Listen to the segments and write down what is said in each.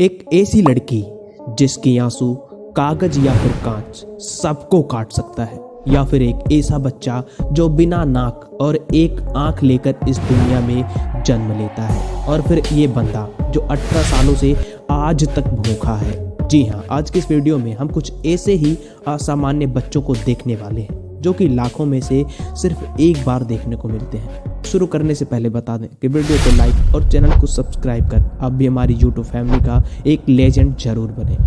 एक ऐसी लड़की जिसकी आंसू कागज या फिर कांच सबको काट सकता है, या फिर एक ऐसा बच्चा जो बिना नाक और एक आंख लेकर इस दुनिया में जन्म लेता है, और फिर ये बंदा जो 18 सालों से आज तक भूखा है। जी हाँ, आज के इस वीडियो में हम कुछ ऐसे ही असामान्य बच्चों को देखने वाले हैं जो कि लाखों में से सिर्फ एक बार देखने को मिलते हैं। शुरू करने से पहले बता दें कि वीडियो को लाइक और चैनल को सब्सक्राइब कर आप भी हमारी यूट्यूब फैमिली का एक लेजेंड जरूर बने।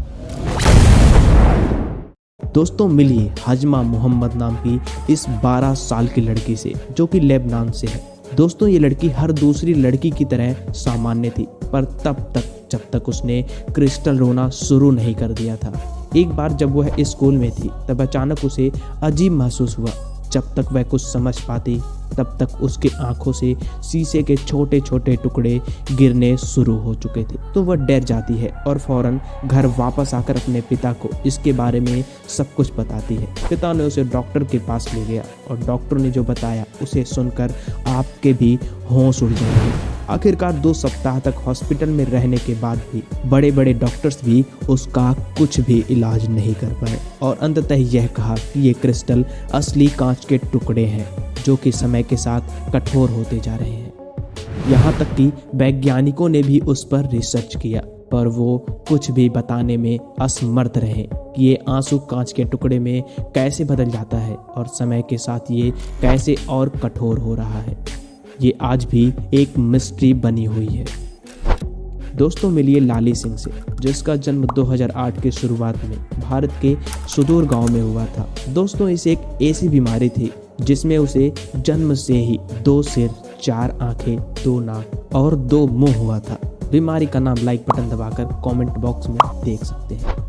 दोस्तों, मिलिए हजमा मोहम्मद नाम की इस 12 साल की लड़की से जो कि लेबनान से है। दोस्तों, ये लड़की हर दूसरी लड़की की तरह सामान्य थी, पर तब तक जब तक उसने क्रिस्टल रोना शुरू नहीं कर दिया था। एक बार जब वह स्कूल में थी तब अचानक उसे अजीब महसूस हुआ। जब तक वह कुछ समझ पाती तब तक उसकी आंखों से शीशे के छोटे छोटे टुकड़े गिरने शुरू हो चुके थे। तो वह डर जाती है और फौरन घर वापस आकर अपने पिता को इसके बारे में सब कुछ बताती है। पिता ने उसे डॉक्टर के पास ले गया और डॉक्टर ने जो बताया उसे सुनकर आपके भी होश उड़ जाएंगे। आखिरकार 2 सप्ताह तक हॉस्पिटल में रहने के बाद भी बड़े बड़े डॉक्टर्स भी उसका कुछ भी इलाज नहीं कर पाए और अंततः यह कहा कि ये क्रिस्टल असली कांच के टुकड़े हैं जो कि समय के साथ कठोर होते जा रहे हैं। यहाँ तक कि वैज्ञानिकों ने भी उस पर रिसर्च किया, पर वो कुछ भी बताने में असमर्थ रहे कि ये आंसू कांच के टुकड़े में कैसे बदल जाता है और समय के साथ ये कैसे और कठोर हो रहा है। ये आज भी एक मिस्ट्री बनी हुई है। दोस्तों, मिलिए लाली सिंह से जिसका जन्म 2008 के शुरुआत में भारत के सुदूर गांव में हुआ था। दोस्तों, इसे एक ऐसी बीमारी थी जिसमें उसे जन्म से ही 2 सिर, 4 आंखें, 2 नाक और 2 मुंह हुआ था। बीमारी का नाम लाइक बटन दबाकर कमेंट बॉक्स में देख सकते हैं।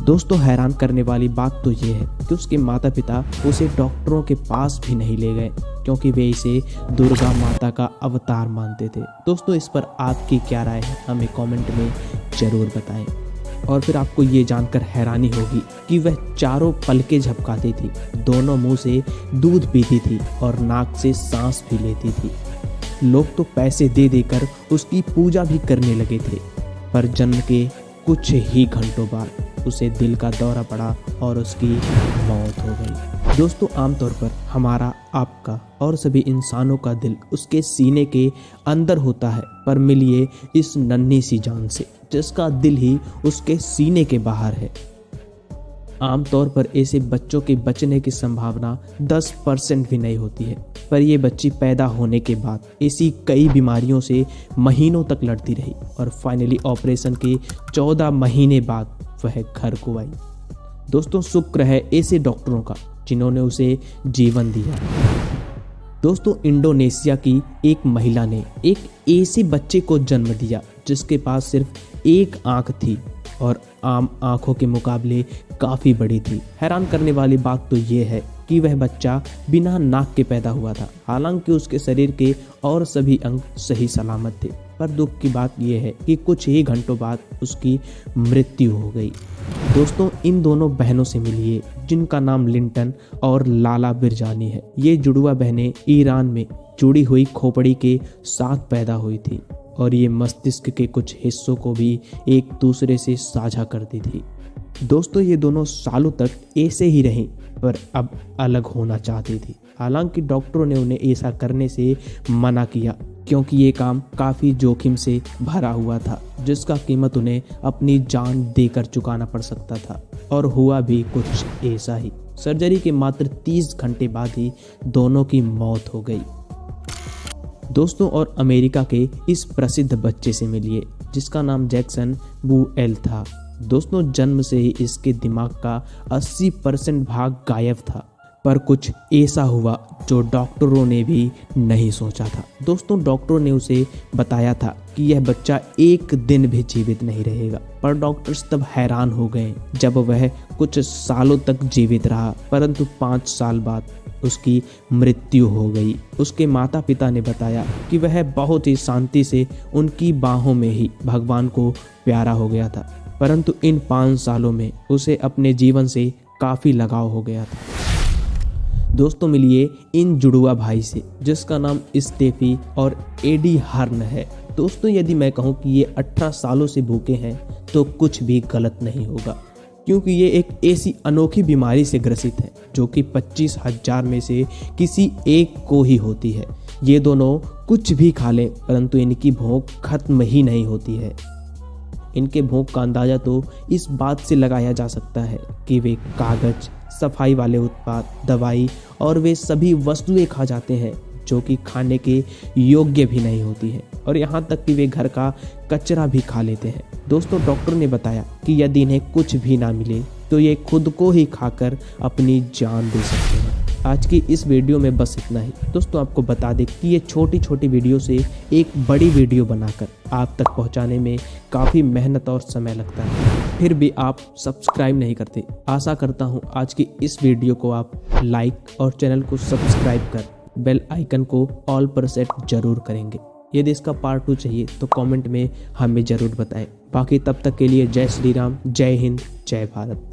दोस्तों, हैरान करने वाली बात तो ये है कि उसके माता पिता उसे डॉक्टरों के पास भी नहीं ले गए क्योंकि वे इसे दुर्गा माता का अवतार मानते थे। दोस्तों, इस पर आपकी क्या राय है हमें कमेंट में जरूर बताएं। और फिर आपको ये जानकर हैरानी होगी कि वह चारों पलकें झपकाती थी, दोनों मुंह से दूध पीती थी और नाक से सांस भी लेती थी। लोग तो पैसे दे देकर उसकी पूजा भी करने लगे थे, पर जन्म के कुछ ही घंटों बाद उसे दिल का दौरा पड़ा और उसकी मौत हो गई। दोस्तों, आमतौर पर हमारा, आपका और सभी इंसानों का दिल उसके सीने के अंदर होता है, पर मिलिए इस नन्ही सी जान से जिसका दिल ही उसके सीने के बाहर है। आमतौर पर ऐसे बच्चों के बचने की संभावना 10% भी नहीं होती है, पर यह बच्ची पैदा होने के बाद ऐसी कई बीमारियों से महीनों तक लड़ती रही और फाइनली ऑपरेशन के 14 महीने बाद वह घर को आई। दोस्तों, शुक्र है ऐसे डॉक्टरों का जिन्होंने उसे जीवन दिया। दोस्तों, इंडोनेशिया की एक महिला ने एक ऐसे बच्चे को जन्म दिया जिसके पास सिर्फ एक आंख थी और आम आंखों के मुकाबले काफ़ी बड़ी थी। हैरान करने वाली बात तो ये है कि वह बच्चा बिना नाक के पैदा हुआ था, हालांकि उसके शरीर के और सभी अंग सही सलामत थे। पर दुख की बात यह है कि कुछ ही घंटों बाद उसकी मृत्यु हो गई। दोस्तों, इन दोनों बहनों से मिलिए जिनका नाम लिंटन और लाला बिरजानी है। ये जुड़वा बहनें ईरान में जुड़ी हुई खोपड़ी के साथ पैदा हुई थी और ये मस्तिष्क के कुछ हिस्सों को भी एक दूसरे से साझा करती थी। दोस्तों, ये दोनों सालों तक ऐसे ही रहीं, पर अब अलग होना चाहती थी। हालांकि डॉक्टरों ने उन्हें ऐसा करने से मना किया क्योंकि ये काम काफ़ी जोखिम से भरा हुआ था जिसका कीमत उन्हें अपनी जान देकर चुकाना पड़ सकता था, और हुआ भी कुछ ऐसा ही। सर्जरी के मात्र 30 घंटे बाद ही दोनों की मौत हो गई। दोस्तों, और अमेरिका के इस प्रसिद्ध बच्चे से मिलिए जिसका नाम जैक्सन बुएल था। दोस्तों, जन्म से ही इसके दिमाग का 80% भाग गायब था, पर कुछ ऐसा हुआ जो डॉक्टरों ने भी नहीं सोचा था। दोस्तों, डॉक्टरों ने उसे बताया था कि यह बच्चा एक दिन भी जीवित नहीं रहेगा, पर डॉक्टर्स तब हैरान हो गए जब वह कुछ सालों तक जीवित रहा, परंतु 5 साल बाद उसकी मृत्यु हो गई। उसके माता पिता ने बताया कि वह बहुत ही शांति से उनकी बाहों में ही भगवान को प्यारा हो गया था, परंतु इन 5 सालों में उसे अपने जीवन से काफ़ी लगाव हो गया था। दोस्तों, मिलिए इन जुड़वा भाई से जिसका नाम स्टेफी और एडी हर्न है। दोस्तों यदि मैं कहूँ कि ये 18 सालों से भूखे हैं तो कुछ भी गलत नहीं होगा, क्योंकि ये एक ऐसी अनोखी बीमारी से ग्रसित है जो कि 25,000 में से किसी एक को ही होती है। ये दोनों कुछ भी खा लें परंतु इनकी भूख खत्म ही नहीं होती है। इनके भूख का अंदाज़ा तो इस बात से लगाया जा सकता है कि वे कागज, सफाई वाले उत्पाद, दवाई और वे सभी वस्तुएं खा जाते हैं जो कि खाने के योग्य भी नहीं होती है, और यहाँ तक कि वे घर का कचरा भी खा लेते हैं। दोस्तों डॉक्टर ने बताया कि यदि इन्हें कुछ भी ना मिले तो ये खुद को ही खाकर अपनी जान दे सकते हैं। आज की इस वीडियो में बस इतना ही। दोस्तों आपको बता दें कि ये छोटी छोटी वीडियो से एक बड़ी वीडियो बनाकर आप तक पहुंचाने में काफ़ी मेहनत और समय लगता है, फिर भी आप सब्सक्राइब नहीं करते। आशा करता हूं आज की इस वीडियो को आप लाइक और चैनल को सब्सक्राइब कर बेल आइकन को ऑल पर सेट जरूर करेंगे। यदि इसका पार्ट 2 चाहिए तो कमेंट में हमें ज़रूर बताएं। बाकी तब तक के लिए जय श्री राम, जय हिंद, जय भारत।